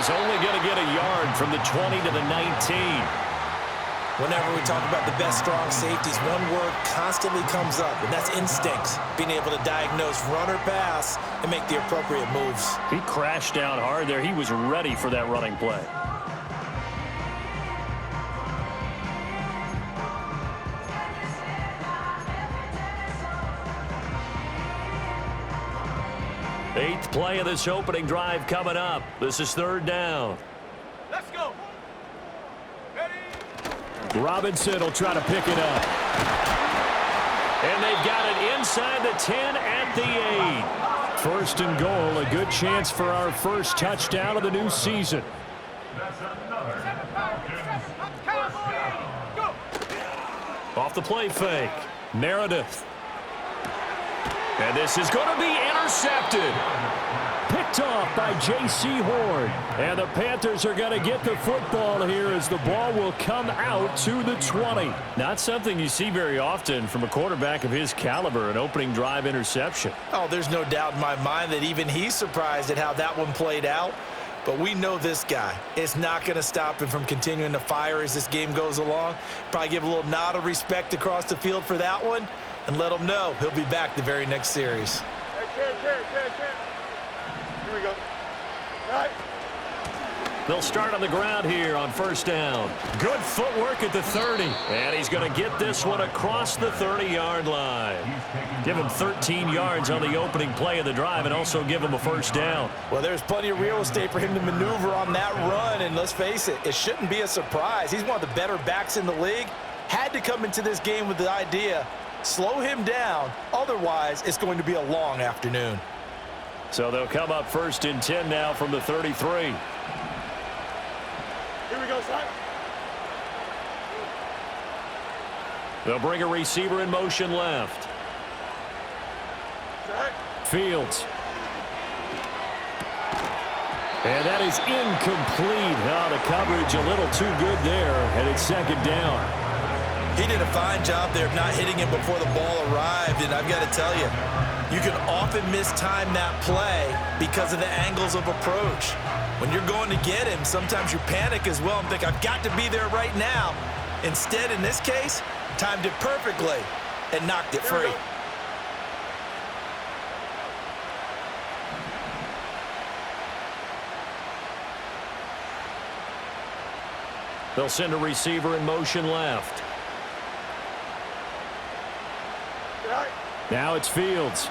he's only going to get a yard from the 20 to the 19. Whenever we talk about the best strong safeties, one word constantly comes up, and that's instincts. Being able to diagnose run or pass and make the appropriate moves. He crashed down hard there. He was ready for that running play. Eighth play of this opening drive coming up. This is third down. Let's go. Robinson will try to pick it up. And they've got it inside the 10 at the 8. First and goal, a good chance for our first touchdown of the new season. Off the play fake. Meredith. And this is going to be intercepted. Picked off by J.C. Horn. And the Panthers are going to get the football here as the ball will come out to the 20. Not something you see very often from a quarterback of his caliber, an opening drive interception. Oh, there's no doubt in my mind that even he's surprised at how that one played out. But we know this guy is not going to stop him from continuing to fire as this game goes along. Probably give a little nod of respect across the field for that one and let him know he'll be back the very next series. Here we go. All right. They'll start on the ground here on first down. Good footwork at the 30. And he's going to get this one across the 30-yard line. Give him 13 yards on the opening play of the drive and also give him a first down. Well, there's plenty of real estate for him to maneuver on that run. And let's face it, it shouldn't be a surprise. He's one of the better backs in the league. Had to come into this game with the idea, slow him down. Otherwise, it's going to be a long afternoon. So they'll come up first and 10 now from the 33. Here we go, son. They'll bring a receiver in motion left. Fields. And that is incomplete. Oh, the coverage a little too good there, and it's second down. He did a fine job there of not hitting him before the ball arrived, and I've got to tell you, you can often mistime that play because of the angles of approach. When you're going to get him, sometimes you panic as well and think, I've got to be there right now. Instead, in this case, timed it perfectly and knocked it free. They'll send a receiver in motion left. Now it's Fields.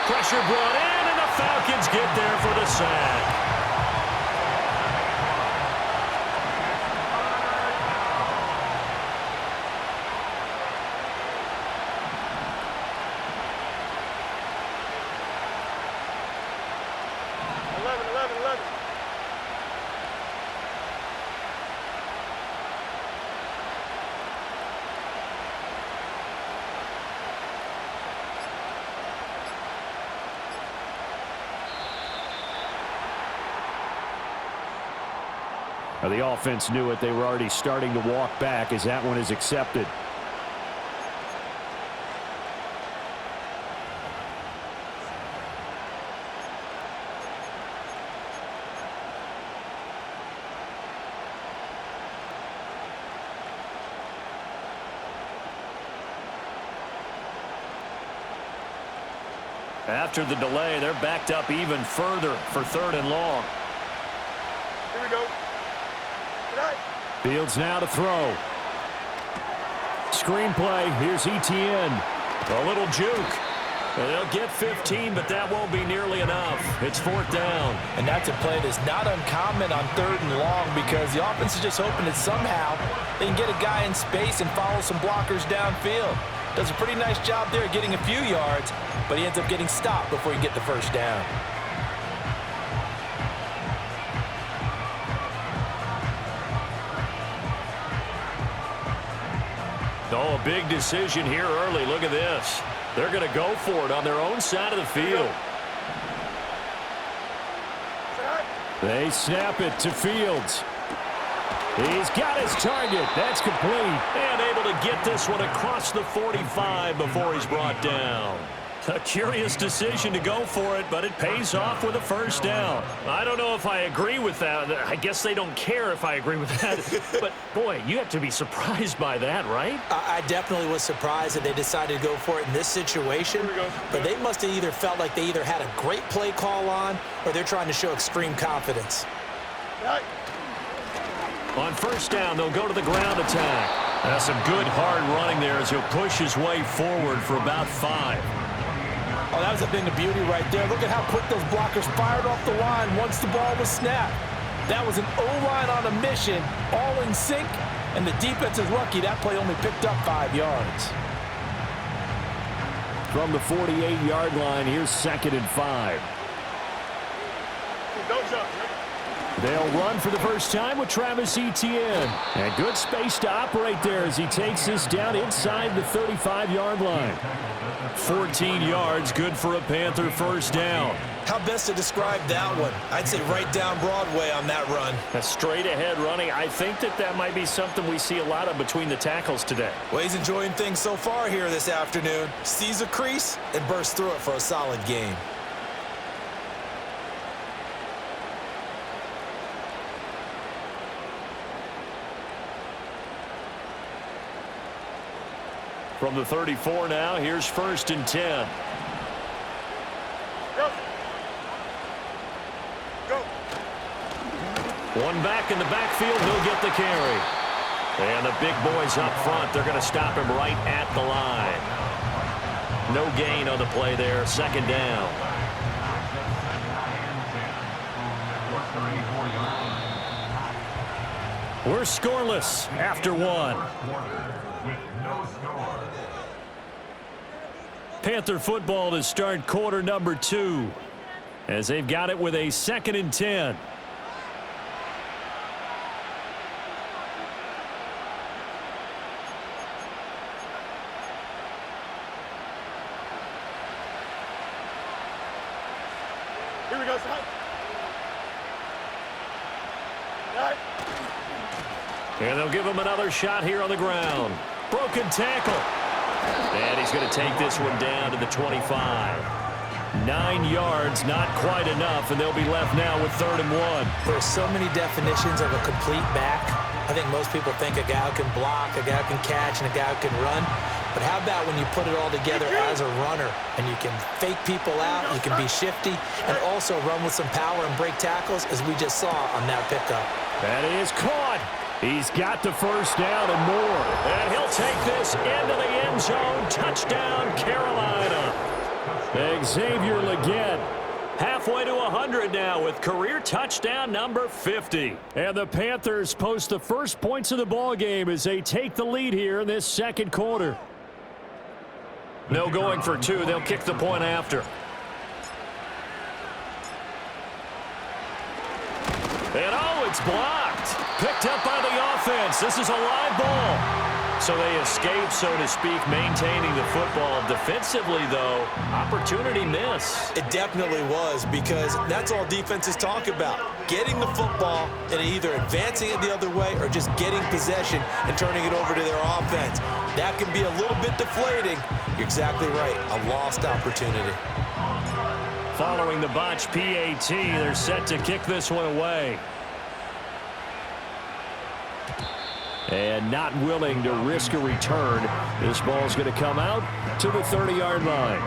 Pressure brought in, and the Falcons get there for the sack. The offense knew it. They were already starting to walk back as that one is accepted. After the delay, they're backed up even further for third and long. Here we go. Fields now to throw. Screenplay. Here's ETN. A little juke. They'll get 15, but that won't be nearly enough. It's fourth down. And that's a play that's not uncommon on third and long because the offense is just hoping that somehow they can get a guy in space and follow some blockers downfield. Does a pretty nice job there getting a few yards, but he ends up getting stopped before he can get the first down. Oh, a big decision here early. Look at this. They're going to go for it on their own side of the field. They snap it to Fields. He's got his target. That's complete. And able to get this one across the 45 before he's brought down. A curious decision to go for it, but it pays off with a first down. I don't know if I agree with that. I guess they don't care if I agree with that. But, boy, you have to be surprised by that, right? I definitely was surprised that they decided to go for it in this situation. But they must have either felt like they either had a great play call on or they're trying to show extreme confidence. On first down, they'll go to the ground attack. That's some good hard running there as he'll push his way forward for about 5. Oh, that was a thing of beauty right there. Look at how quick those blockers fired off the line once the ball was snapped. That was an O-line on a mission, all in sync, and the defense is lucky that play only picked up 5 yards. From the 48-yard line, here's 2nd and 5. Don't jump. They'll run for the first time with Travis Etienne. And good space to operate there as he takes this down inside the 35-yard line. 14 yards, good for a Panther first down. How best to describe that one? I'd say right down Broadway on that run. A straight-ahead running. I think that might be something we see a lot of between the tackles today. Well, he's enjoying things so far here this afternoon. Sees a crease and bursts through it for a solid gain. From the 34 now, here's 1st and 10. Go. One back in the backfield, he'll get the carry. And the big boys up front, they're going to stop him right at the line. No gain on the play there, 2nd down. We're scoreless after 1. Panther football to start quarter number 2 as they've got it with a 2nd and 10. Here we go, son. Right. And they'll give him another shot here on the ground. Broken tackle. And he's going to take this one down to the 25. 9 yards, not quite enough, and they'll be left now with 3rd and 1. There's so many definitions of a complete back. I think most people think a guy who can block, a guy who can catch, and a guy who can run. But how about when you put it all together as a runner, and you can fake people out, you can be shifty, and also run with some power and break tackles, as we just saw on that pickup. That is caught. He's got the first down and more. And he'll take this into the end zone. Touchdown, Carolina. Xavier Legette halfway to 100 now with career touchdown number 50. And the Panthers post the first points of the ball game as they take the lead here in this 2nd quarter. No going for 2. They'll kick the point after. And oh, it's blocked. Picked up by the offense. This is a live ball. So they escape, so to speak, maintaining the football. Defensively, though, opportunity miss. It definitely was, because that's all defenses talk about. Getting the football and either advancing it the other way or just getting possession and turning it over to their offense. That can be a little bit deflating. You're exactly right. A lost opportunity. Following the botch PAT, they're set to kick this one away. And not willing to risk a return. This ball's going to come out to the 30-yard line.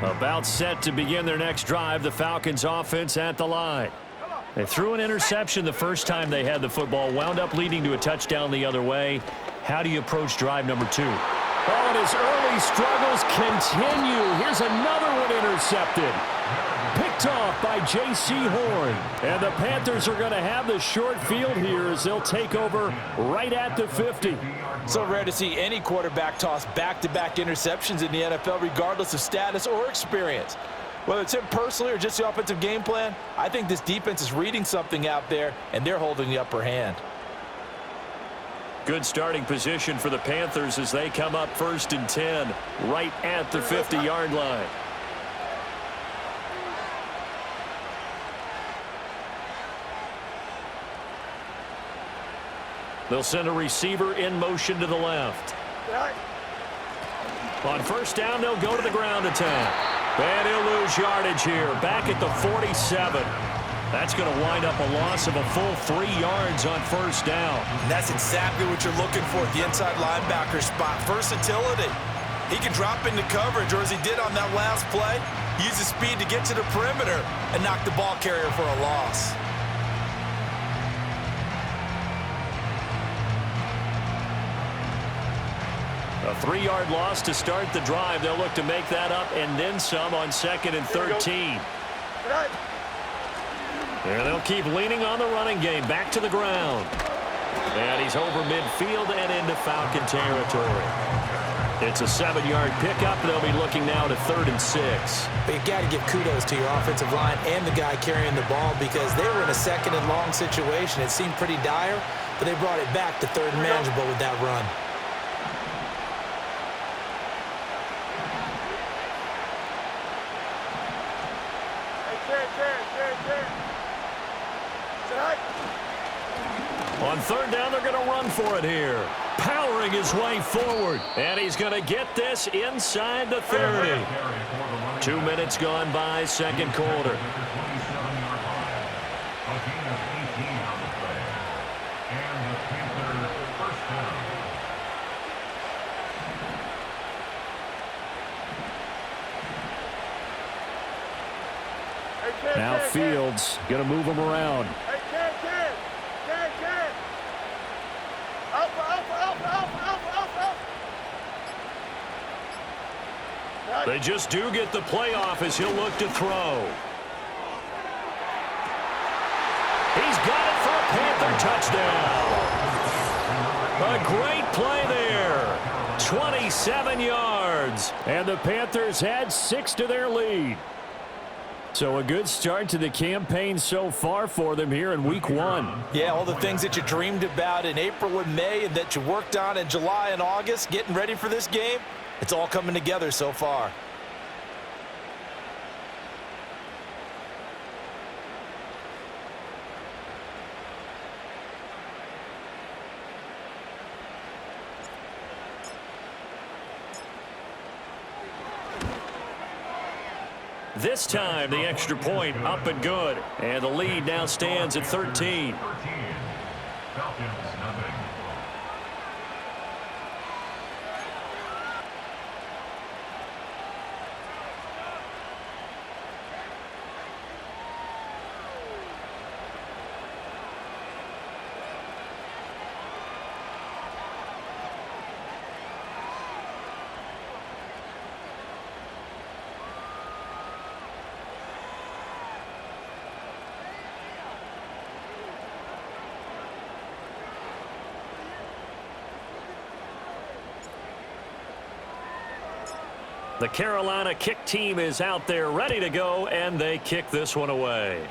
About set to begin their next drive, the Falcons offense at the line. They threw an interception the first time they had the football, wound up leading to a touchdown the other way. How do you approach drive number 2? Oh, and his early struggles continue. Here's another one intercepted. Picked off by J.C. Horn. And the Panthers are going to have the short field here as they'll take over right at the 50. So rare to see any quarterback toss back-to-back interceptions in the NFL, regardless of status or experience. Whether it's him personally or just the offensive game plan, I think this defense is reading something out there, and they're holding the upper hand. Good starting position for the Panthers as they come up 1st and 10 right at the 50-yard line. They'll send a receiver in motion to the left. On first down, they'll go to the ground attack. And he'll lose yardage here, back at the 47. That's going to wind up a loss of a full 3 yards on first down. And that's exactly what you're looking for at the inside linebacker spot. Versatility. He can drop into coverage, or as he did on that last play, use his speed to get to the perimeter and knock the ball carrier for a loss. A 3-yard loss to start the drive. They'll look to make that up and then some on 2nd and 13. And they'll keep leaning on the running game. Back to the ground. And he's over midfield and into Falcon territory. It's a 7-yard pickup. They'll be looking now to 3rd and 6. But you got to give kudos to your offensive line and the guy carrying the ball, because they were in a 2nd and long situation. It seemed pretty dire, but they brought it back to 3rd and manageable with that run. On 3rd down, they're going to run for it here. Powering his way forward. And he's going to get this inside the 30. 2 minutes gone by, 2nd quarter. Now Fields going to move him around. They just do get the playoff as he'll look to throw. He's got it for a Panther touchdown. A great play there. 27 yards. And the Panthers had 6 to their lead. So a good start to the campaign so far for them here in week 1. Yeah, all the things that you dreamed about in April and May and that you worked on in July and August, getting ready for this game, it's all coming together so far. This time, the extra point up and good. And the lead now stands at 13. The Carolina kick team is out there ready to go, and they kick this one away.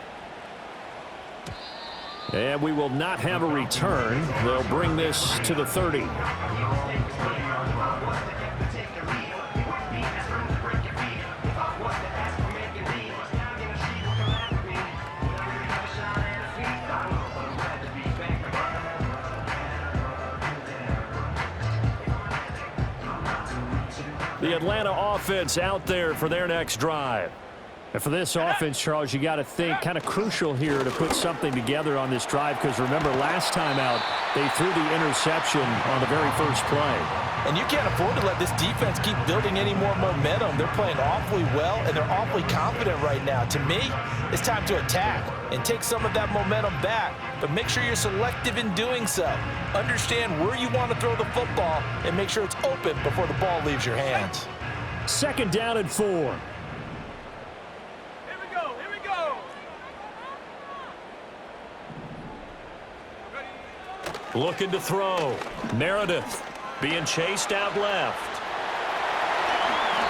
And we will not have a return. They'll bring this to the 30. The Atlanta offense out there for their next drive. And for this offense, Charles, you got to think kind of crucial here to put something together on this drive, because remember last time out they threw the interception on the very first play. And you can't afford to let this defense keep building any more momentum. They're playing awfully well, and they're awfully confident right now. To me, it's time to attack and take some of that momentum back, but make sure you're selective in doing so. Understand where you want to throw the football and make sure it's open before the ball leaves your hands. 2nd down and 4. Here we go. Looking to throw. Meredith being chased out left.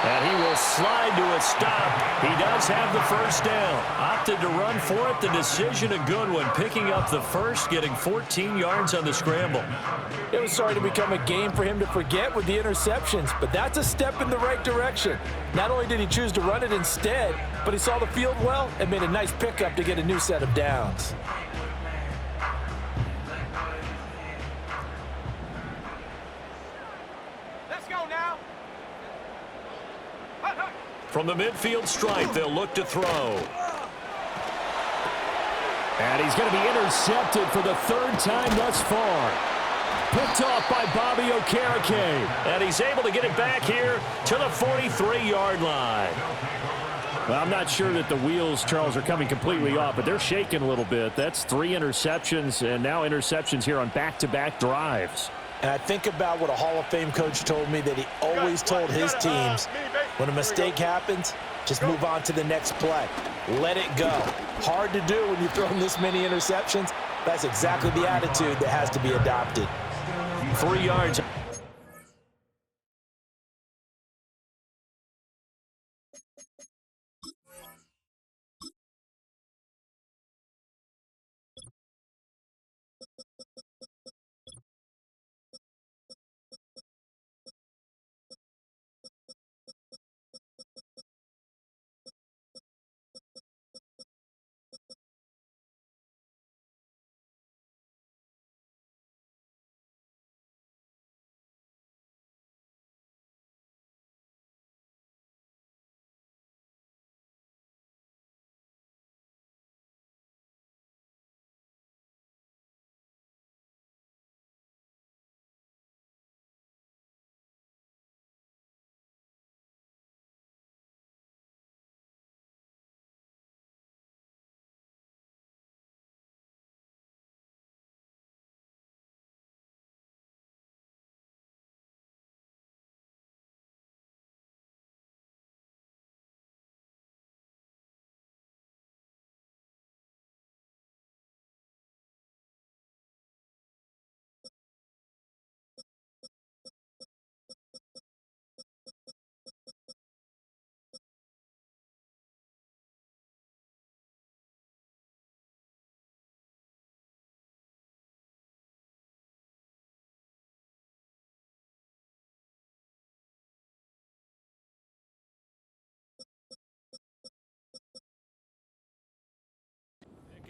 And he will slide to a stop. He does have the first down. Opted to run for it. The decision a good one. Picking up the first, getting 14 yards on the scramble. It was starting to become a game for him to forget with the interceptions, but that's a step in the right direction. Not only did he choose to run it instead, but he saw the field well and made a nice pickup to get a new set of downs. From the midfield stripe, they'll look to throw. And he's going to be intercepted for the third time thus far. Picked off by Bobby Okereke. And he's able to get it back here to the 43-yard line. Well, I'm not sure that the wheels, Charles, are coming completely off, but they're shaking a little bit. That's 3 interceptions, and now interceptions here on back-to-back drives. And I think about what a Hall of Fame coach told me, that he always told his teams, when a mistake happens, just move on to the next play. Let it go. Hard to do when you've thrown this many interceptions. That's exactly the attitude that has to be adopted. 3 yards.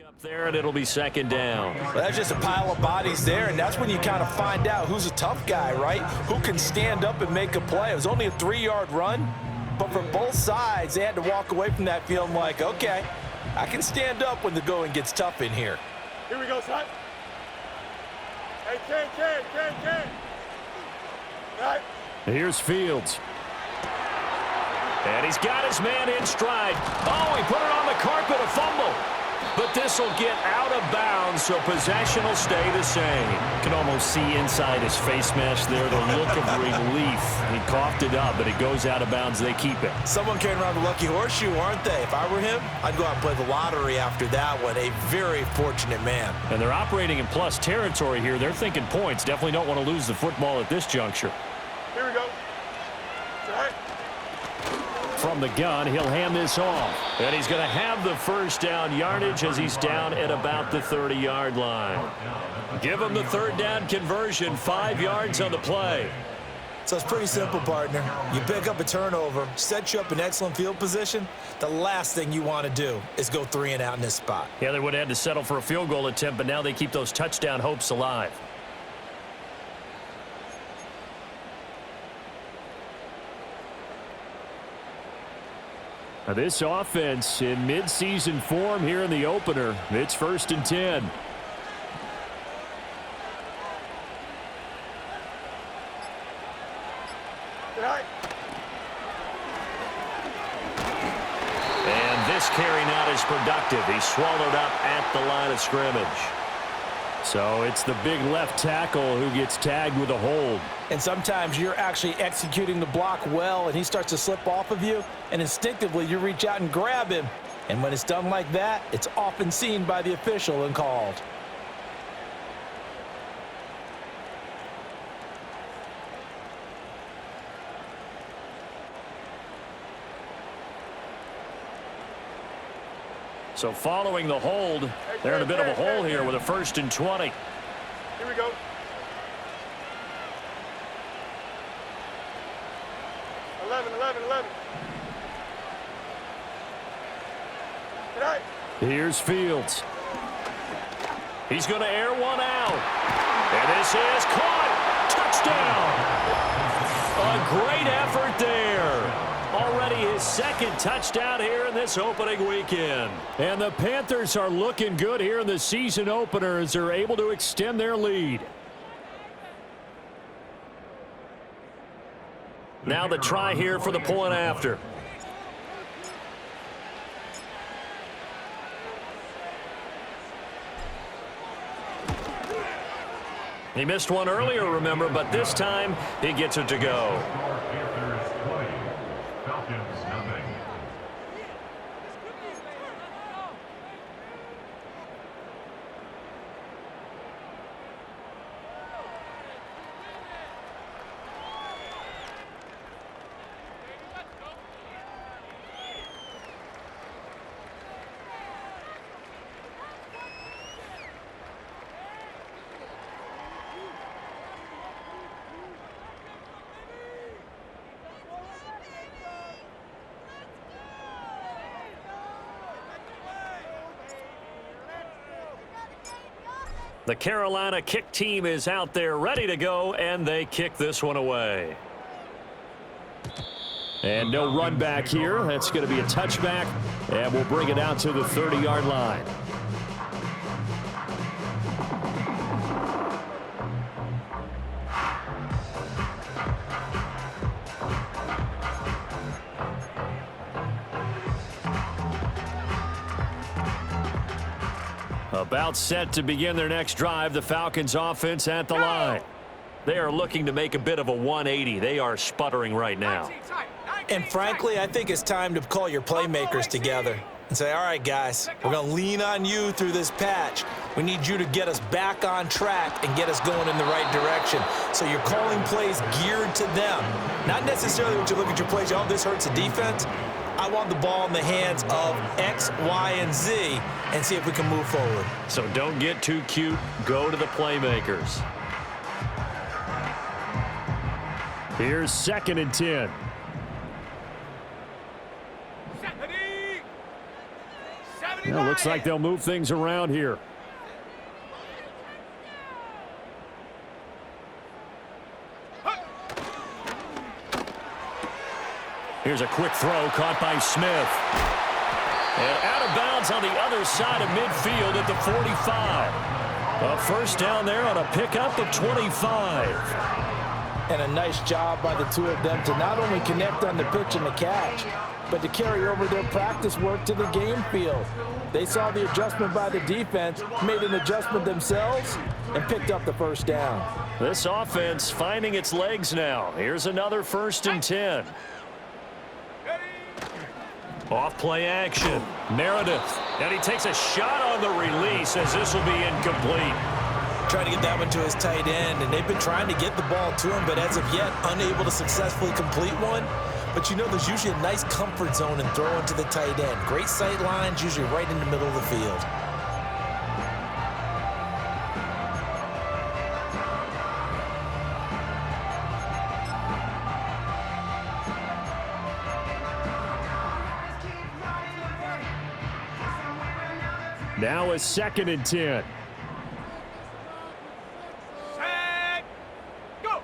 Up there, and it'll be second down. Well, that's just a pile of bodies there, and that's when you kind of find out who's a tough guy, right? Who can stand up and make a play. It was only a 3-yard run, but for both sides, they had to walk away from that feeling like, okay, I can stand up when the going gets tough in here. Here we go, son. Hey, Ken. Right. Here's Fields. And he's got his man in stride. Oh, he put it on the carpet, a fumble. But this will get out of bounds, so possession will stay the same. You can almost see inside his face mask there the look of relief. He coughed it up, but it goes out of bounds. They keep it. Someone carrying around the lucky horseshoe, aren't they? If I were him, I'd go out and play the lottery after that one. A very fortunate man. And they're operating in plus territory here. They're thinking points. Definitely don't want to lose the football at this juncture. Here we go. Right. From the gun, he'll hand this off. And he's going to have the first down yardage as he's down at about the 30-yard line. Give him the third down conversion, 5 yards on the play. So it's pretty simple, partner. You pick up a turnover, set you up in excellent field position. The last thing you want to do is go 3 and out in this spot. Yeah, they would have had to settle for a field goal attempt, but now they keep those touchdown hopes alive. Now this offense in midseason form here in the opener. It's 1st and 10. Right. And this carry not as productive. He's swallowed up at the line of scrimmage. So it's the big left tackle who gets tagged with a hold. And sometimes you're actually executing the block well, and he starts to slip off of you, and instinctively you reach out and grab him. And when it's done like that, it's often seen by the official and called. So following the hold, they're in a bit of a hole here with a 1st and 20. Here we go. Eleven. Right. Here's Fields. He's going to air one out. And this is caught. Touchdown. A great effort there Already his second touchdown here in this opening weekend. And the Panthers are looking good here in the season opener as they're able to extend their lead. Now the try here for the point after. He missed one earlier, remember, but this time he gets it to go. The Carolina kick team is out there ready to go, and they kick this one away. And no run back here. That's going to be a touchback, and we'll bring it out to the 30-yard line. About set to begin their next drive, the Falcons offense at the line. They are looking to make a bit of a 180. They are sputtering right now. And frankly, I think it's time to call your playmakers together and say, all right, guys, we're going to lean on you through this patch. We need you to get us back on track and get us going in the right direction. So you're calling plays geared to them. Not necessarily when you look at your plays, oh, this hurts the defense. I want the ball in the hands of X, Y, and Z and see if we can move forward. So don't get too cute. Go to the playmakers. Here's 2nd and 10. Well, looks like they'll move things around here. Here's a quick throw caught by Smith. And out of bounds on the other side of midfield at the 45. A first down there on a pickup of 25. And a nice job by the two of them to not only connect on the pitch and the catch, but to carry over their practice work to the game field. They saw the adjustment by the defense, made an adjustment themselves, and picked up the first down. This offense finding its legs now. Here's another 1st and 10. Off play action. Meredith. And he takes a shot on the release as this will be incomplete. Trying to get that one to his tight end, and they've been trying to get the ball to him, but as of yet, unable to successfully complete one. But you know, there's usually a nice comfort zone in throwing to the tight end. Great sight lines, usually right in the middle of the field. Now a 2nd and 10. Go.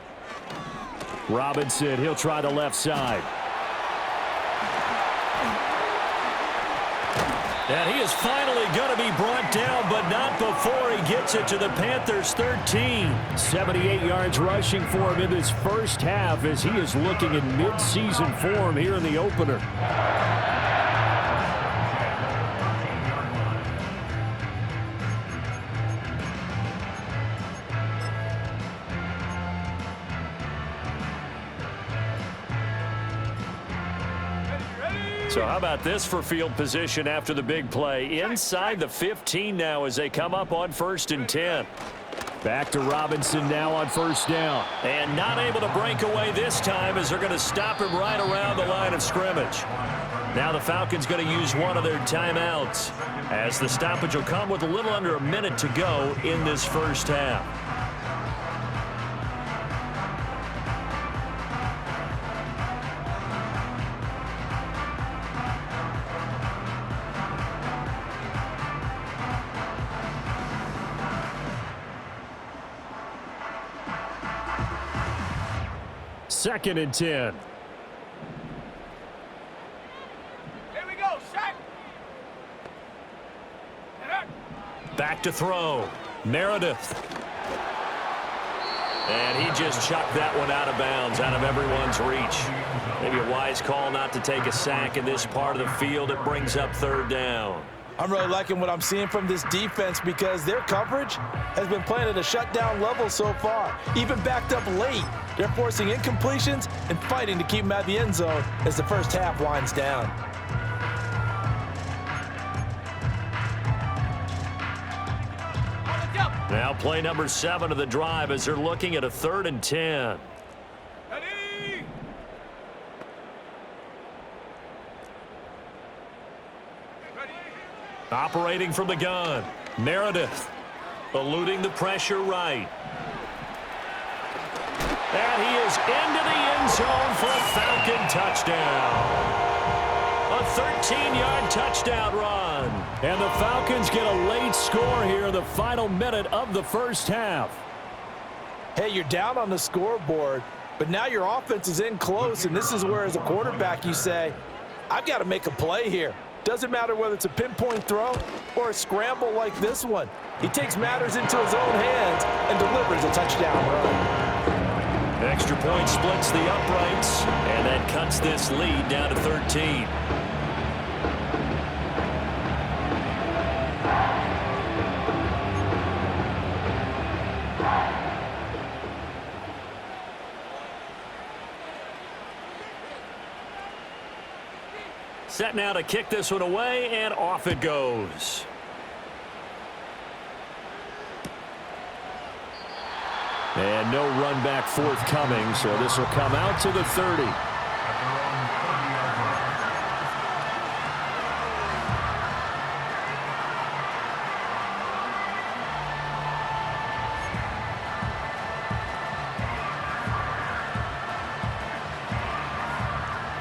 Robinson, he'll try the left side. And he is finally going to be brought down, but not before he gets it to the Panthers' 13. 78 yards rushing for him in this first half as he is looking in mid-season form here in the opener. So how about this for field position after the big play? Inside the 15 now as they come up on 1st and 10. Back to Robinson now on 1st down. And not able to break away this time as they're going to stop him right around the line of scrimmage. Now the Falcons going to use one of their timeouts as the stoppage will come with a little under a minute to go in this first half. Second and 10. to throw. Meredith. And he just chucked that one out of bounds, out of everyone's reach. Maybe a wise call not to take a sack in this part of the field. It brings up third down. I'm really liking what I'm seeing from this defense because their coverage has been playing at a shutdown level so far. Even backed up late, they're forcing incompletions and fighting to keep them out of the end zone as the first half winds down. Now play number 7 of the drive as they're looking at a 3rd and 10. Ready? Operating from the gun. Meredith eluding the pressure right. And he is into the end zone for a Falcon touchdown. A 13-yard touchdown run. And the Falcons get a late score here in the final minute of the first half. Hey, you're down on the scoreboard, but now your offense is in close, and this is where, as a quarterback, you say, I've got to make a play here. Doesn't matter whether it's a pinpoint throw or a scramble like this one. He takes matters into his own hands and delivers a touchdown run. Extra point splits the uprights, and that cuts this lead down to 13. Set now to kick this one away, and off it goes. And no run back forthcoming, so this will come out to the 30.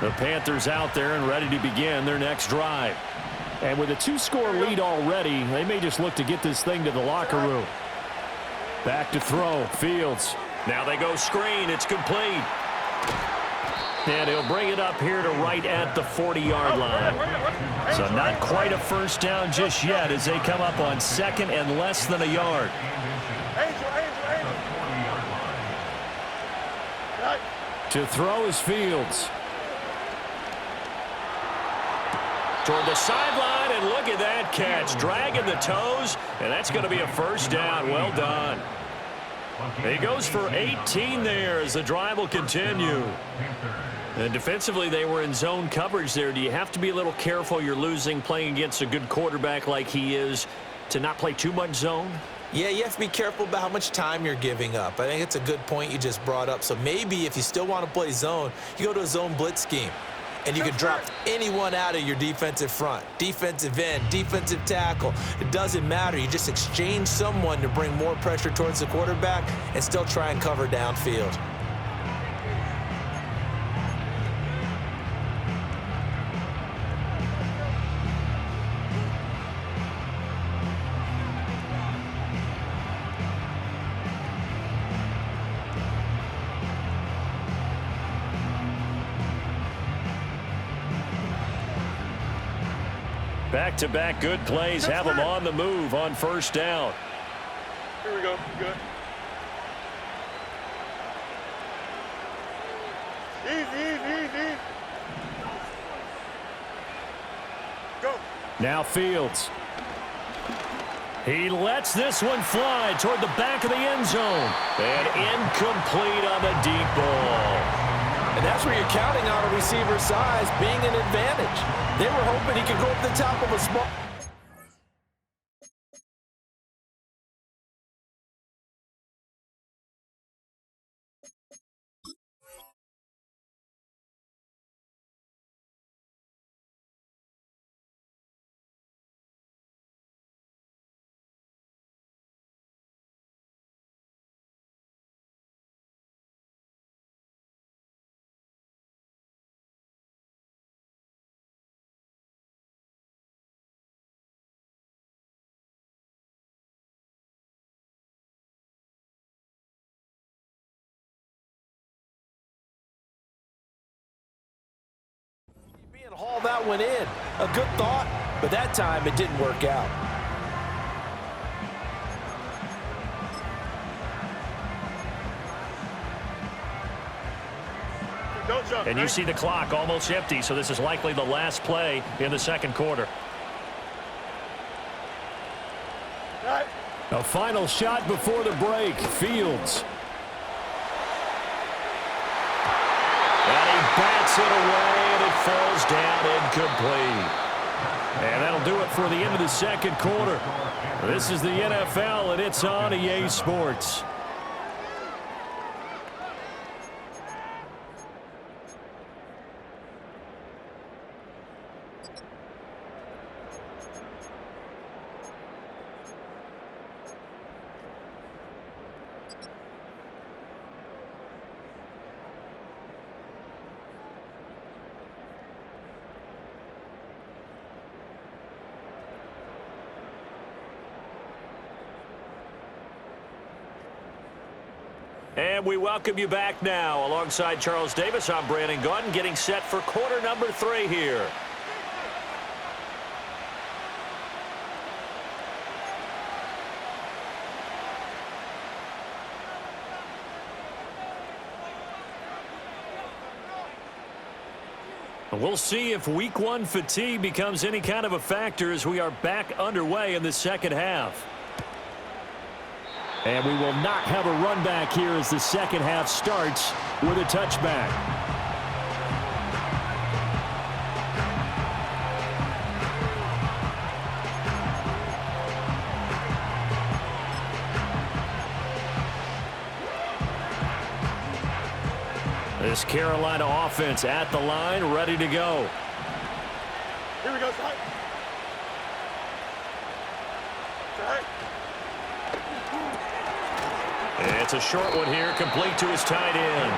The Panthers out there and ready to begin their next drive. And with a 2-score lead already, they may just look to get this thing to the locker room. Back to throw. Fields. Now they go screen. It's complete. And he'll bring it up here to right at the 40-yard line. So not quite a first down just yet as they come up on 2nd and less than a yard. To throw is Fields. Toward the sideline, and look at that catch. Dragging the toes, and that's going to be a first down. Well done. He goes for 18 there as the drive will continue. And defensively, they were in zone coverage there. Do you have to be a little careful? You're losing playing against a good quarterback like he is to not play too much zone? Yeah, you have to be careful about how much time you're giving up. I think it's a good point you just brought up. So maybe if you still want to play zone, you go to a zone blitz scheme. And you can drop anyone out of your defensive front, defensive end, defensive tackle. It doesn't matter. You just exchange someone to bring more pressure towards the quarterback and still try and cover downfield. Back-to-back good plays have them on the move on first down. Here we go. Good. Easy. Go. Now Fields. He lets this one fly toward the back of the end zone. And incomplete on the deep ball. And that's where you're counting on a receiver's size being an advantage. They were hoping he could go up the top of a small... and haul that one in. A good thought, but that time it didn't work out. Don't jump. And you see the clock almost empty, so this is likely the last play in the second quarter. Right. A final shot before the break. Fields. And he bats it away, and it falls down incomplete. And that'll do it for the end of the second quarter. This is the NFL, and it's on EA Sports. And we welcome you back now. Alongside Charles Davis, I'm Brandon Gaudin, getting set for quarter number 3 here. We'll see if week 1 fatigue becomes any kind of a factor as we are back underway in the second half. And we will not have a run back here as the second half starts with a touchback. This Carolina offense at the line, ready to go. Here we go, side. Side. It's a short one here, complete to his tight end.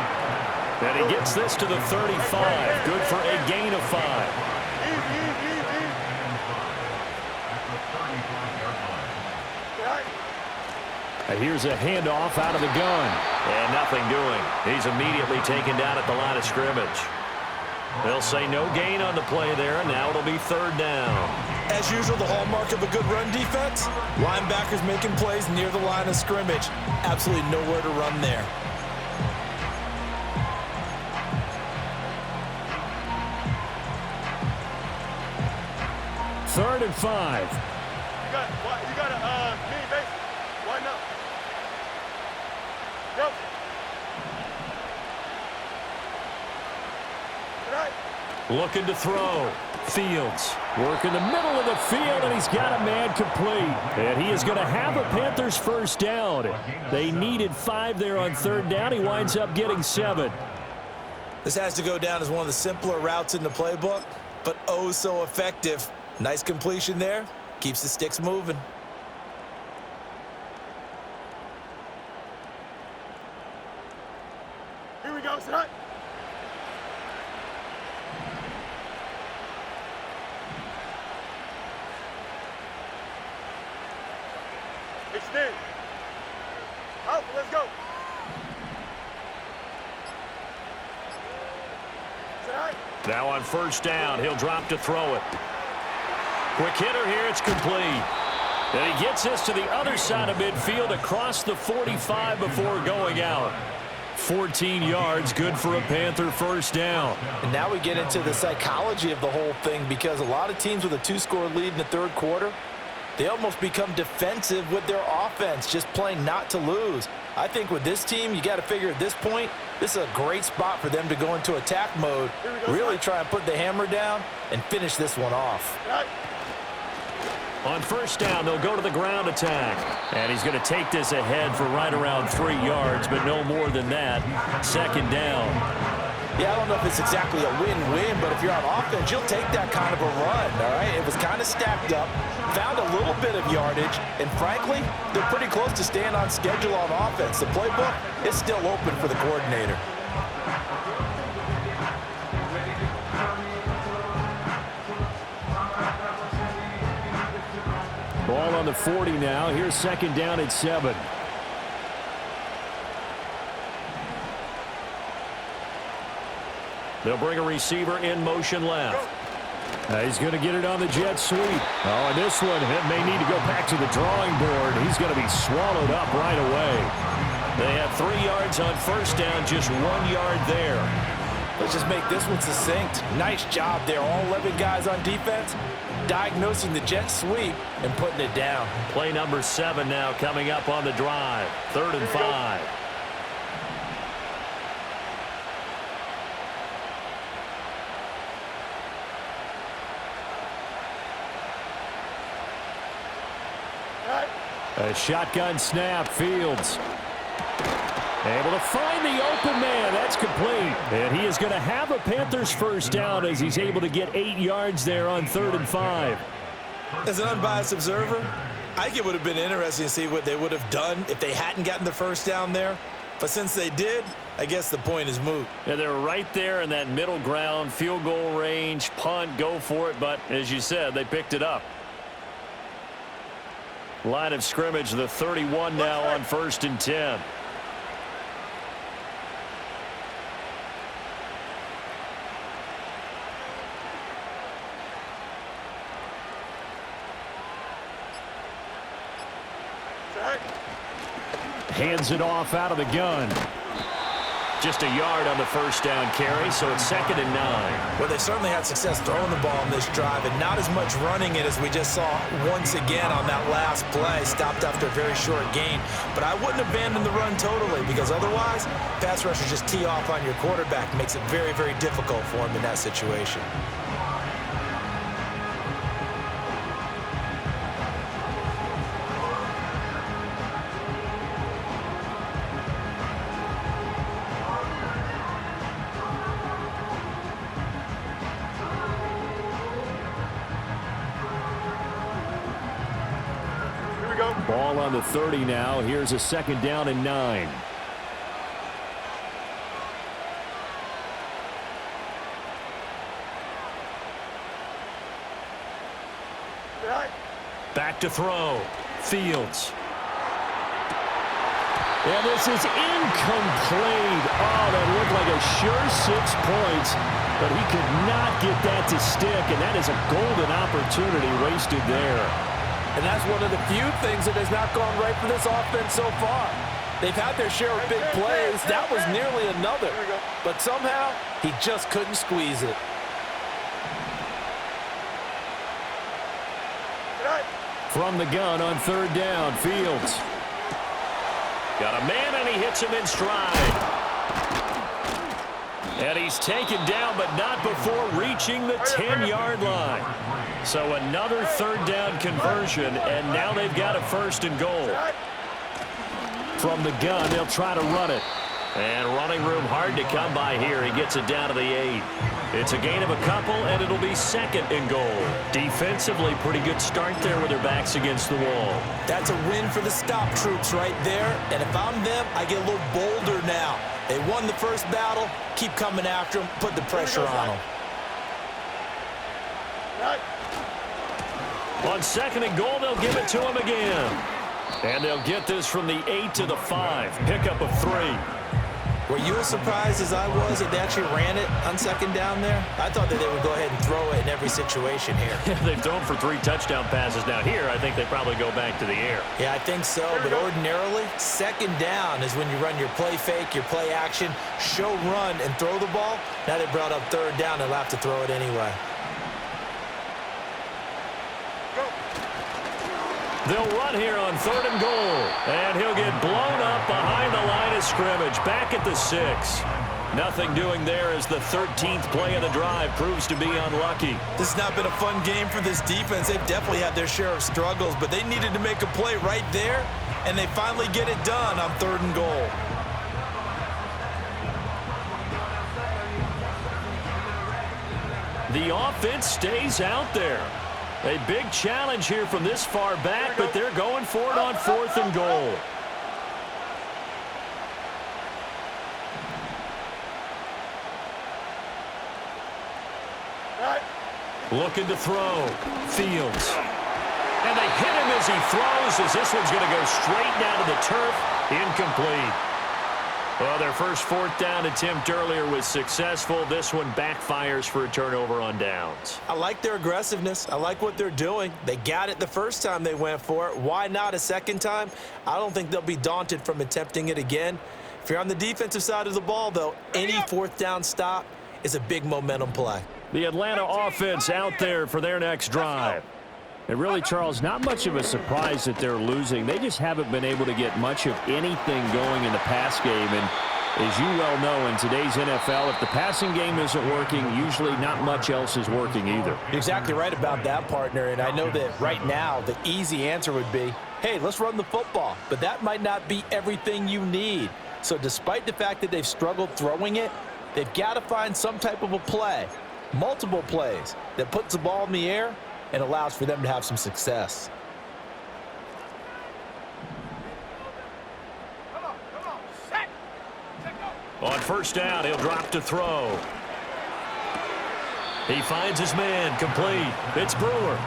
And he gets this to the 35, good for a gain of 5. Easy, easy, easy. Right. Here's a handoff out of the gun. And nothing doing. He's immediately taken down at the line of scrimmage. They'll say no gain on the play there, and now it'll be 3rd down. As usual, the hallmark of a good run defense, linebackers making plays near the line of scrimmage. Absolutely nowhere to run there. Third and 5. You got a mini base. Why not? Go. Right. Looking to throw. Fields working the middle of the field, and he's got a man complete. And he is going to have a Panthers first down. They needed 5 there on 3rd down. He winds up getting 7. This has to go down as one of the simpler routes in the playbook, but oh so effective. Nice completion there. Keeps the sticks moving. Here we go, side. Extend. Out, let's go. Side. Now on 1st down, he'll drop to throw it. Quick hitter here, it's complete. And he gets this to the other side of midfield across the 45 before going out. 14 yards, good for a Panther first down. And now we get into the psychology of the whole thing, because a lot of teams with a 2-score lead in the 3rd quarter, they almost become defensive with their offense, just playing not to lose. I think with this team, you got to figure at this point, this is a great spot for them to go into attack mode, really try and put the hammer down and finish this one off. Right. On 1st down, they'll go to the ground attack. And he's going to take this ahead for right around 3 yards, but no more than that. 2nd down. Yeah, I don't know if it's exactly a win-win, but if you're on offense, you'll take that kind of a run, all right? It was kind of stacked up, found a little bit of yardage, and frankly, they're pretty close to staying on schedule on offense. The playbook is still open for the coordinator. Ball on the 40 now. Here's 2nd down at 7. They'll bring a receiver in motion left. He's going to get it on the jet sweep. Oh, and this one may need to go back to the drawing board. He's going to be swallowed up right away. They have 3 yards on 1st down, just 1 yard there. Let's just make this one succinct. Nice job there. All 11 guys on defense diagnosing the jet sweep and putting it down. Play number 7 now coming up on the drive. 3rd and 5. A shotgun snap, Fields. Able to find the open man. That's complete. And he is going to have a Panthers first down as he's able to get 8 yards there on 3rd and 5. As an unbiased observer, I think it would have been interesting to see what they would have done if they hadn't gotten the first down there. But since they did, I guess the point is moot. Yeah, they're right there in that middle ground, field goal range, punt, go for it. But as you said, they picked it up. Line of scrimmage, the 31 now on 1st and 10. Hands it off out of the gun. Just a yard on the first down carry, so it's 2nd and 9. Well, they certainly had success throwing the ball on this drive, and not as much running it as we just saw once again on that last play. Stopped after a very short gain. But I wouldn't abandon the run totally, because otherwise, pass rushers just tee off on your quarterback. Makes it very, very difficult for him in that situation. Ball on the 30 now. Here's a 2nd down and 9. Back to throw. Fields. And this is incomplete. Oh, that looked like a sure 6 points, but he could not get that to stick, and that is a golden opportunity wasted there. And that's one of the few things that has not gone right for this offense so far. They've had their share of big plays. That was nearly another. But somehow, he just couldn't squeeze it. From the gun on 3rd down, Fields. Got a man, and he hits him in stride. And he's taken down, but not before reaching the 10-yard line. So another 3rd down conversion, and now they've got a 1st and goal. From the gun, they'll try to run it. And running room hard to come by here. He gets it down to the 8. It's a gain of a couple, and it'll be 2nd and goal. Defensively, pretty good start there with their backs against the wall. That's a win for the stop troops right there. And if I'm them, I get a little bolder now. They won the first battle. Keep coming after them. Put the pressure on them. On 2nd and goal, they'll give it to him again. And they'll get this from the 8 to the 5. Pickup of 3. Were you as surprised as I was that they actually ran it on 2nd down there? I thought that they would go ahead and throw it in every situation here. They've thrown for 3 touchdown passes now. Here, I think they probably go back to the air. Yeah, I think so. But ordinarily, 2nd down is when you run your play fake, your play action, show run, and throw the ball. Now they brought up 3rd down. They'll have to throw it anyway. They'll run here on 3rd and goal. And he'll get blown up behind the line of scrimmage. Back at the 6. Nothing doing there as the 13th play of the drive proves to be unlucky. This has not been a fun game for this defense. They've definitely had their share of struggles, but they needed to make a play right there, and they finally get it done on 3rd and goal. The offense stays out there. A big challenge here from this far back, but they're going for it on 4th and goal. Looking to throw. Fields. And they hit him as he throws, as this one's going to go straight down to the turf. Incomplete. Well, their first 4th down attempt earlier was successful. This one backfires for a turnover on downs. I like their aggressiveness. I like what they're doing. They got it the first time they went for it. Why not a second time? I don't think they'll be daunted from attempting it again. If you're on the defensive side of the ball, though, any 4th down stop, is a big momentum play. The Atlanta offense out there for their next drive. And really, Charles, not much of a surprise that they're losing. They just haven't been able to get much of anything going in the pass game. And as you well know, in today's NFL, if the passing game isn't working, usually not much else is working either. You're exactly right about that, partner. And I know that right now the easy answer would be, hey, let's run the football. But that might not be everything you need. So despite the fact that they've struggled throwing it, they've got to find some type of a play, multiple plays, that puts the ball in the air and allows for them to have some success. On first down, he'll drop to throw. He finds his man, complete. It's Brewer.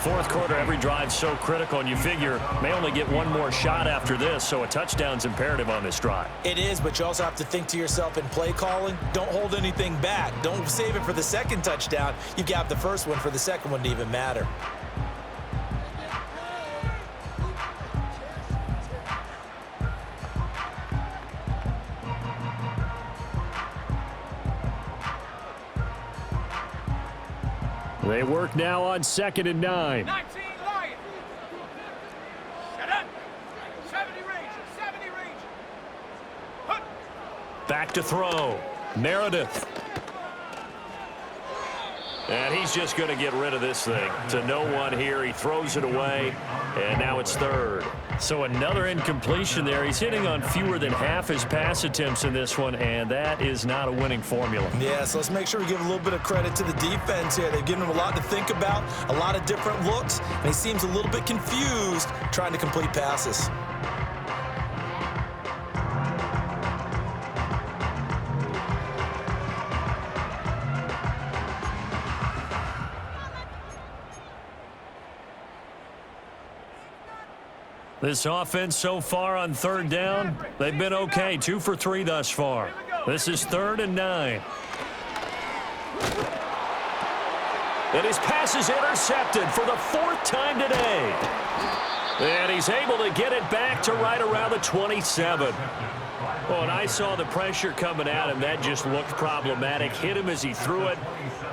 Fourth quarter, every drive's so critical, and you figure may only get one more shot after this, so a touchdown's imperative on this drive. It is, but you also have to think to yourself in play calling, don't hold anything back. Don't save it for the second touchdown. You've got the first one for the second one to even matter. They work now on 2nd and 9. 19 Lions. Set up. 70 range. 70 range. Hunt. Back to throw. Meredith. And he's just going to get rid of this thing. To no one here. He throws it away. And now it's third. So another incompletion there. He's hitting on fewer than half his pass attempts in this one, and that is not a winning formula. Yeah, so let's make sure we give a little bit of credit to the defense here. They've given him a lot to think about, a lot of different looks, and he seems a little bit confused trying to complete passes. This offense so far on third down, they've been okay. 2 for 3 thus far. This is 3rd and 9. And his pass is intercepted for the 4th time today. And he's able to get it back to right around the 27. Oh, and I saw the pressure coming at him. That just looked problematic. Hit him as he threw it,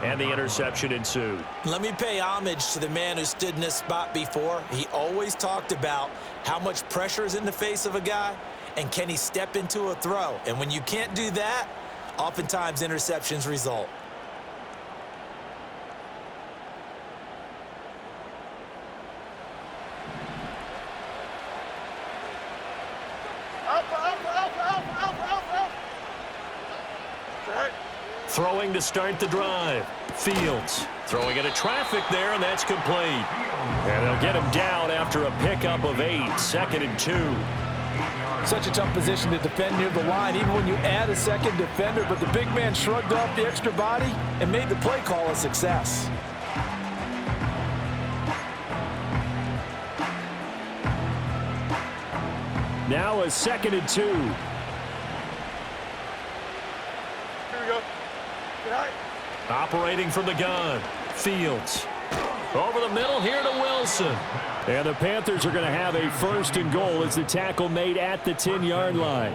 and the interception ensued. Let me pay homage to the man who stood in this spot before. He always talked about how much pressure is in the face of a guy, and can he step into a throw. And when you can't do that, oftentimes interceptions result. Throwing to start the drive. Fields throwing into traffic there, and that's complete. And they'll get him down after a pickup of 8. 2nd and 2. Such a tough position to defend near the line, even when you add a second defender, but the big man shrugged off the extra body and made the play call a success. Now a 2nd and 2. Here we go. Good night. Operating from the gun. Fields. Over the middle here to Wilson. And the Panthers are going to have a 1st and goal as the tackle made at the 10-yard line.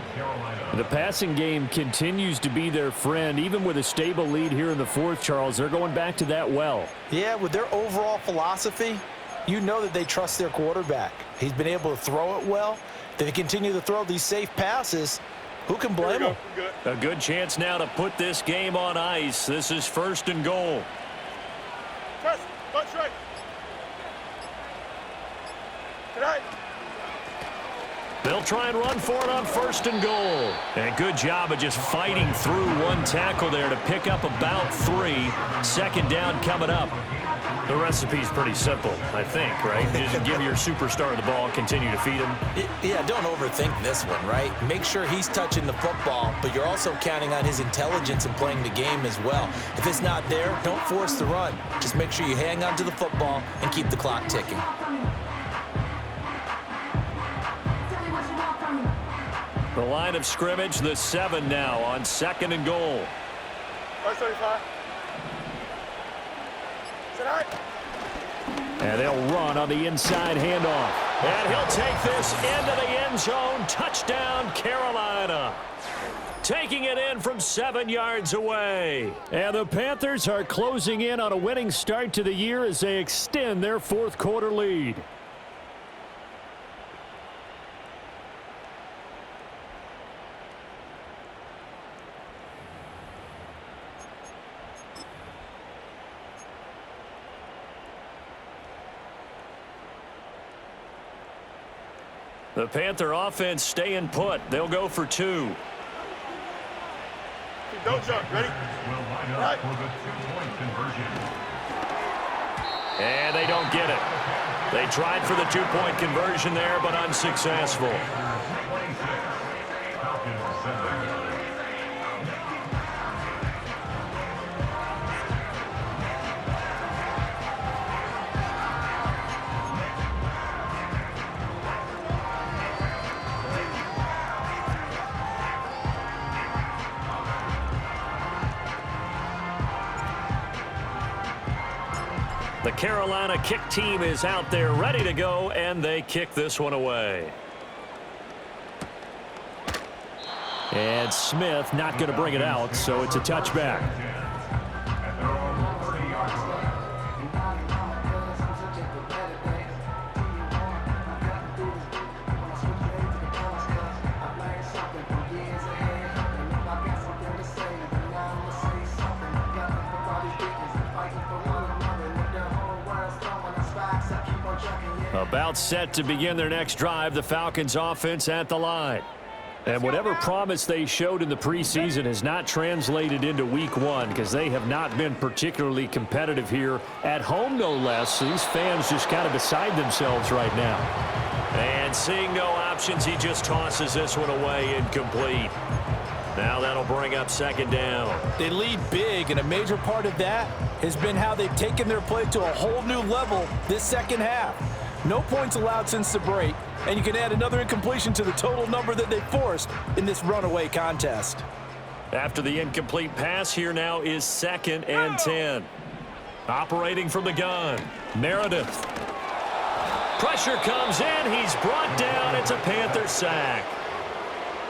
The passing game continues to be their friend. Even with a stable lead here in the 4th, Charles, they're going back to that well. Yeah, with their overall philosophy, you know that they trust their quarterback. He's been able to throw it well. They continue to throw these safe passes. Who can blame them? A good chance now to put this game on ice. This is 1st and goal. Press. Bunch right. Good night. They'll try and run for it on 1st and goal. And good job of just fighting through one tackle there to pick up about 3. 2nd down coming up. The recipe's pretty simple, I think, right? Just give your superstar the ball, continue to feed him. Yeah, don't overthink this one, right? Make sure he's touching the football, but you're also counting on his intelligence in playing the game as well. If it's not there, don't force the run. Just make sure you hang on to the football and keep the clock ticking. The line of scrimmage, the 7 now on 2nd and goal. 135. Tonight. And they'll run on the inside handoff. And he'll take this into the end zone. Touchdown, Carolina. taking it in from 7 yards away. And the Panthers are closing in on a winning start to the year as they extend their fourth quarter lead. The Panther offense staying put. They'll go for 2. Don't jump. Ready? Right. And they don't get it. They tried for the 2-point conversion there, but unsuccessful. The Carolina kick team is out there ready to go, and they kick this one away. And Smith not going to bring it out, so it's a touchback. About set to begin their next drive, the Falcons offense at the line. And whatever promise they showed in the preseason has not translated into week 1 because they have not been particularly competitive here at home, no less. So these fans just kind of beside themselves right now. And seeing no options, he just tosses this one away incomplete. Now that'll bring up second down. They lead big, and a major part of that has been how they've taken their play to a whole new level this second half. No points allowed since the break, and you can add another incompletion to the total number that they forced in this runaway contest. After the incomplete pass, here now is 2nd and 10. Operating from the gun, Meredith. Pressure comes in. He's brought down. It's a Panther sack.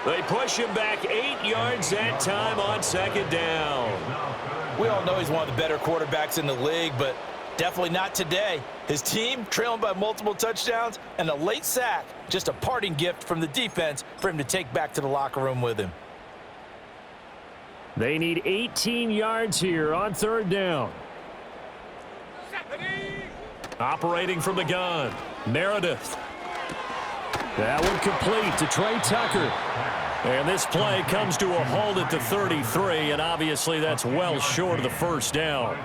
They push him back 8 yards that time on second down. We all know he's one of the better quarterbacks in the league, but definitely not today. His team trailing by multiple touchdowns and a late sack. Just a parting gift from the defense for him to take back to the locker room with him. They need 18 yards here on 3rd down. Operating from the gun, Meredith. That one complete to Trey Tucker. And this play comes to a halt at the 33, and obviously that's well short of the first down.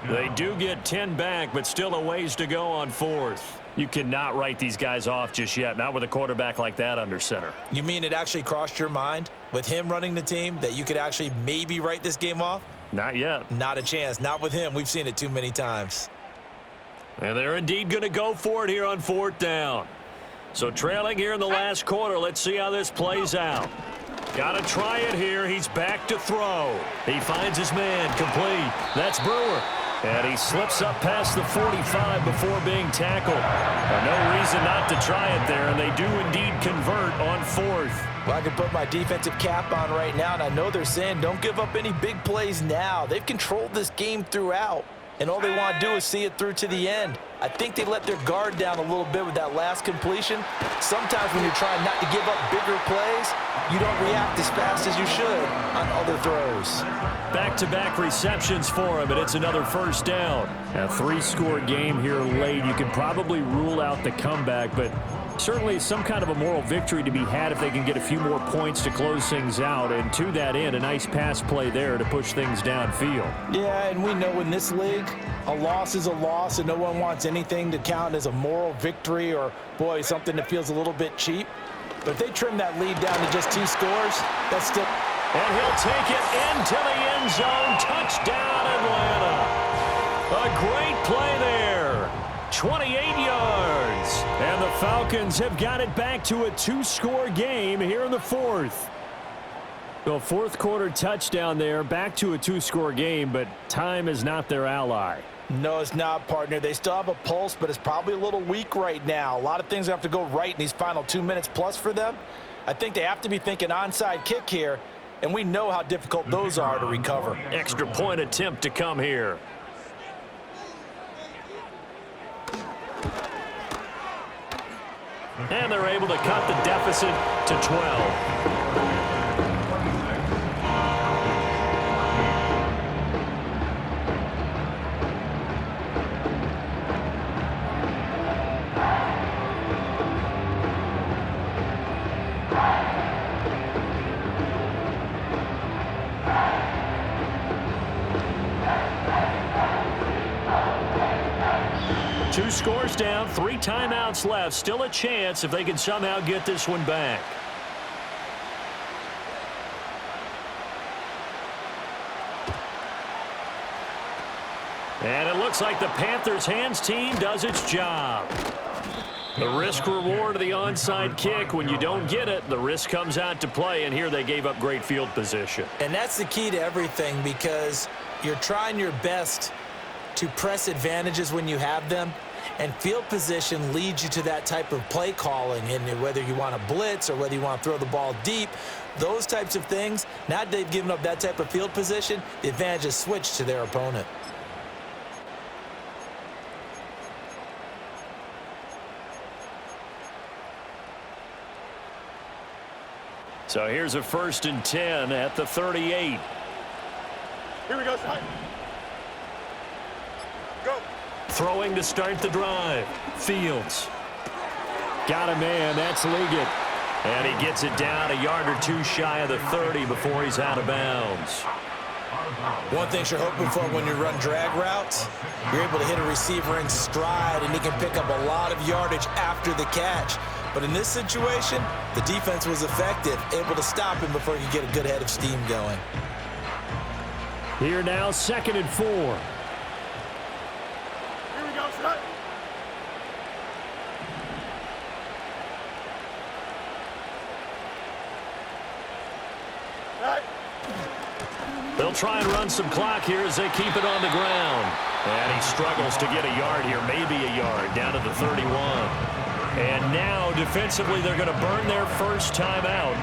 They do get 10 back, but still a ways to go on 4th. You cannot write these guys off just yet, not with a quarterback like that under center. You mean it actually crossed your mind with him running the team that you could actually maybe write this game off? Not yet. Not a chance. Not with him. We've seen it too many times. And they're indeed going to go for it here on 4th down. So trailing here in the last quarter, let's see how this plays out. Got to try it here. He's back to throw. He finds his man complete. That's Brewer. And he slips up past the 45 before being tackled. No reason not to try it there, and they do indeed convert on 4th. Well, I can put my defensive cap on right now, and I know they're saying don't give up any big plays now. They've controlled this game throughout, and all they want to do is see it through to the end. I think they let their guard down a little bit with that last completion. Sometimes when you're trying not to give up bigger plays, you don't react as fast as you should on other throws. Back-to-back receptions for him, and it's another first down. A 3-score game here late. You can probably rule out the comeback, but certainly some kind of a moral victory to be had if they can get a few more points to close things out. And to that end, a nice pass play there to push things downfield. Yeah, and we know in this league, a loss is a loss, and no one wants anything to count as a moral victory or, boy, something that feels a little bit cheap. But if they trim that lead down to just 2 scores, that's still... And he'll take it into the end zone. Touchdown, Atlanta. A great play there. 28 yards. And the Falcons have got it back to a 2-score game here in the 4th. So 4th quarter touchdown there, back to a 2-score game, but time is not their ally. No, it's not, partner. They still have a pulse, but it's probably a little weak right now. A lot of things have to go right in these final 2 minutes plus for them. I think they have to be thinking onside kick here, and we know how difficult those are to recover. Extra point attempt to come here. And they're able to cut the deficit to 12. Two scores down, 3 timeouts left. Still a chance if they can somehow get this one back. And it looks like the Panthers hands team does its job. The risk reward of the onside kick. When you don't get it, the risk comes out to play, and here they gave up great field position. And that's the key to everything, because you're trying your best to press advantages when you have them, and field position leads you to that type of play calling. And whether you want to blitz or whether you want to throw the ball deep, those types of things, now that they've given up that type of field position, the advantage is switched to their opponent. So here's a 1st and 10 at the 38. Here we go, son. Go. Throwing to start the drive. Fields. Got a man. That's Liggett. And he gets it down a yard or 2 shy of the 30 before he's out of bounds. One thing you're hoping for when you run drag routes, you're able to hit a receiver in stride, and he can pick up a lot of yardage after the catch. But in this situation, the defense was effective, able to stop him before he could get a good head of steam going. Here now, 2nd and 4. Here we go, son. Right. They'll try and run some clock here as they keep it on the ground. And he struggles to get a yard here, maybe a yard, down to the 31. And now, defensively, they're going to burn their first timeout.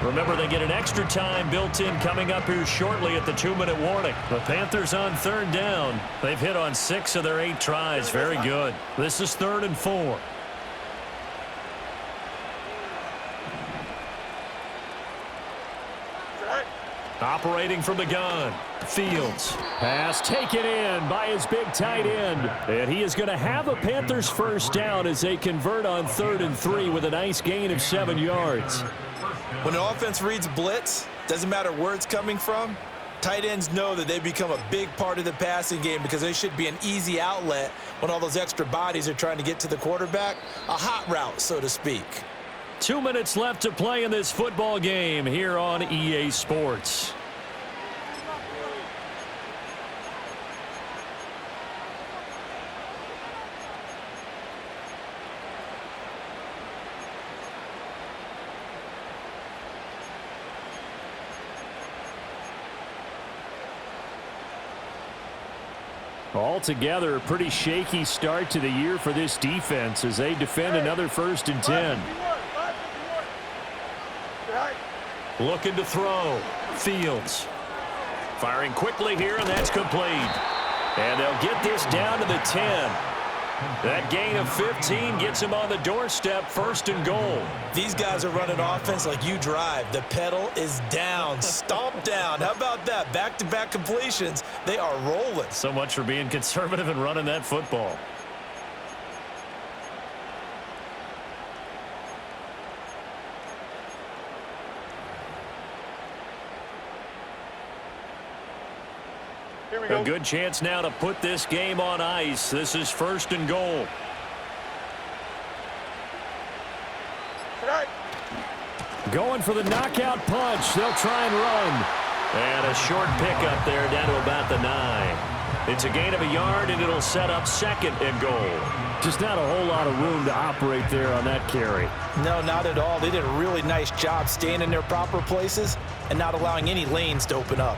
Remember, they get an extra time built in coming up here shortly at the 2-minute warning. The Panthers on 3rd down. They've hit on 6 of their 8 tries. Very good. This is 3rd and 4. Operating from the gun. Fields. Pass taken in by his big tight end. And he is going to have a Panthers first down as they convert on 3rd and 3 with a nice gain of 7 yards. When an offense reads blitz, doesn't matter where it's coming from, tight ends know that they become a big part of the passing game because they should be an easy outlet when all those extra bodies are trying to get to the quarterback. A hot route, so to speak. 2 minutes left to play in this football game here on EA Sports. Altogether, a pretty shaky start to the year for this defense as they defend another 1st and 10. Looking to throw. Fields. Firing quickly here, and that's complete. And they'll get this down to the 10. That gain of 15 gets him on the doorstep, 1st and goal. These guys are running offense like you drive. The pedal is down, stomp down. How about that? Back-to-back completions. They are rolling. So much for being conservative and running that football. A good chance now to put this game on ice. This is 1st and goal. Going for the knockout punch. They'll try and run. And a short pickup there down to about the 9. It's a gain of a yard, and it'll set up 2nd and goal. Just not a whole lot of room to operate there on that carry. No, not at all. They did a really nice job staying in their proper places and not allowing any lanes to open up.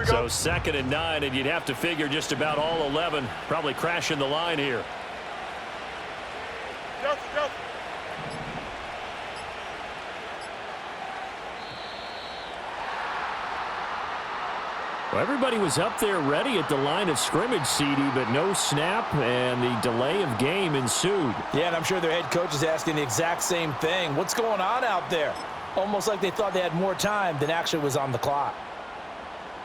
we So go. 2nd and 9, and you'd have to figure just about all 11 probably crashing the line here. Justin. Well, everybody was up there ready at the line of scrimmage, CD, but no snap, and the delay of game ensued. Yeah, and I'm sure their head coach is asking the exact same thing. What's going on out there? Almost like they thought they had more time than actually was on the clock.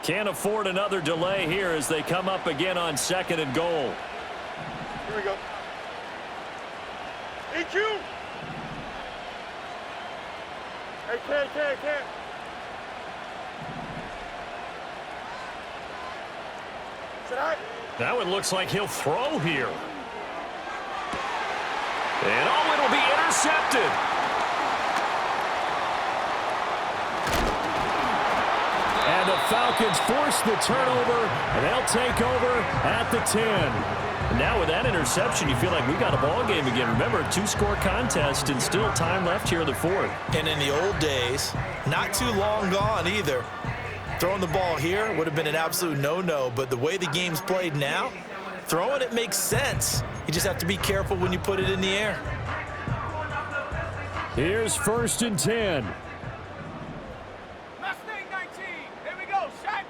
Can't afford another delay here as they come up again on 2nd and goal. Here we go. EQ. Hey, can. Now it looks like he'll throw here. And it'll be intercepted. And the Falcons force the turnover, and they'll take over at the 10. Now with that interception, you feel like we got a ball game again. Remember, 2-score contest and still time left here in the 4th. And in the old days, not too long gone either, throwing the ball here would have been an absolute no-no, but the way the game's played now, throwing it makes sense. You just have to be careful when you put it in the air. Here's 1st and 10. Mustang 19. Here we go. Shot.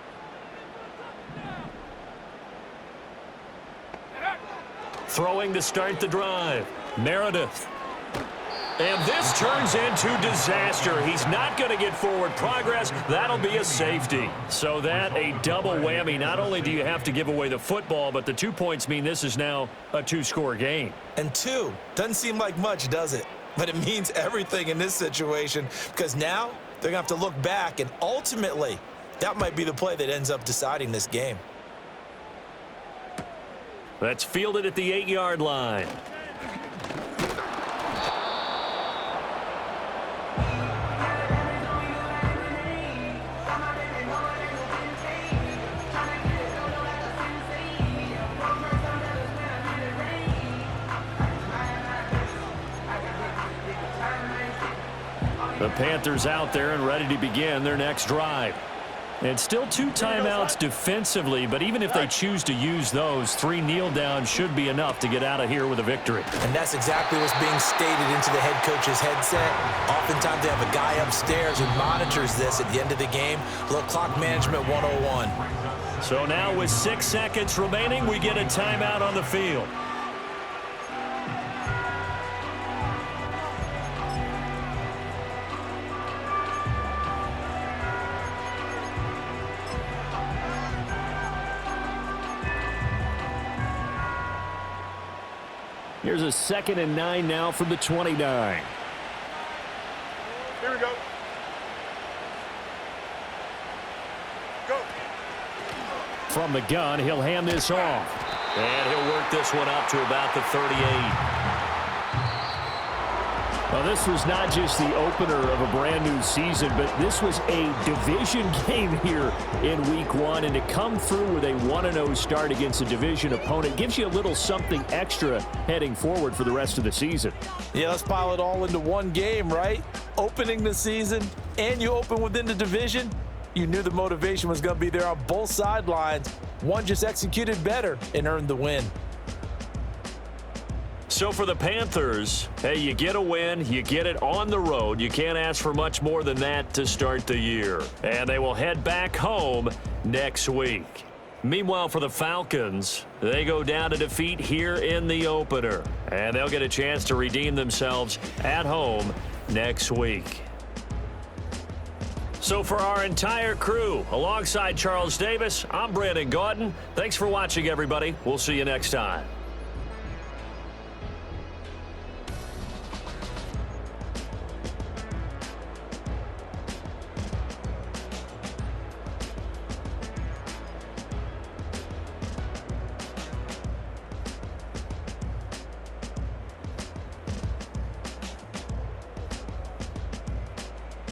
Throwing to start the drive. Meredith. And this turns into disaster. He's not going to get forward progress. That'll be a safety. So that a double whammy. Not only do you have to give away the football, but the 2 points mean this is now a 2-score game. And 2 doesn't seem like much, does it? But it means everything in this situation because now they're going to have to look back, and ultimately that might be the play that ends up deciding this game. That's fielded at the 8-yard line. The Panthers out there and ready to begin their next drive. And still 2 timeouts defensively, but even if they choose to use those, 3 kneel downs should be enough to get out of here with a victory. And that's exactly what's being stated into the head coach's headset. Oftentimes they have a guy upstairs who monitors this at the end of the game. A little clock management 101. So now with 6 seconds remaining, we get a timeout on the field. Here's a 2nd and 9 now from the 29. Here we go. Go. From the gun, he'll hand this off. And he'll work this one up to about the 38. Well, this was not just the opener of a brand new season, but this was a division game here in week 1. And to come through with a 1-0 start against a division opponent gives you a little something extra heading forward for the rest of the season. Yeah, let's pile it all into one game, right? Opening the season, and you open within the division. You knew the motivation was going to be there on both sidelines. One just executed better and earned the win. So for the Panthers, hey, you get a win, you get it on the road. You can't ask for much more than that to start the year. And they will head back home next week. Meanwhile, for the Falcons, they go down to defeat here in the opener. And they'll get a chance to redeem themselves at home next week. So for our entire crew, alongside Charles Davis, I'm Brandon Gaudin. Thanks for watching, everybody. We'll see you next time.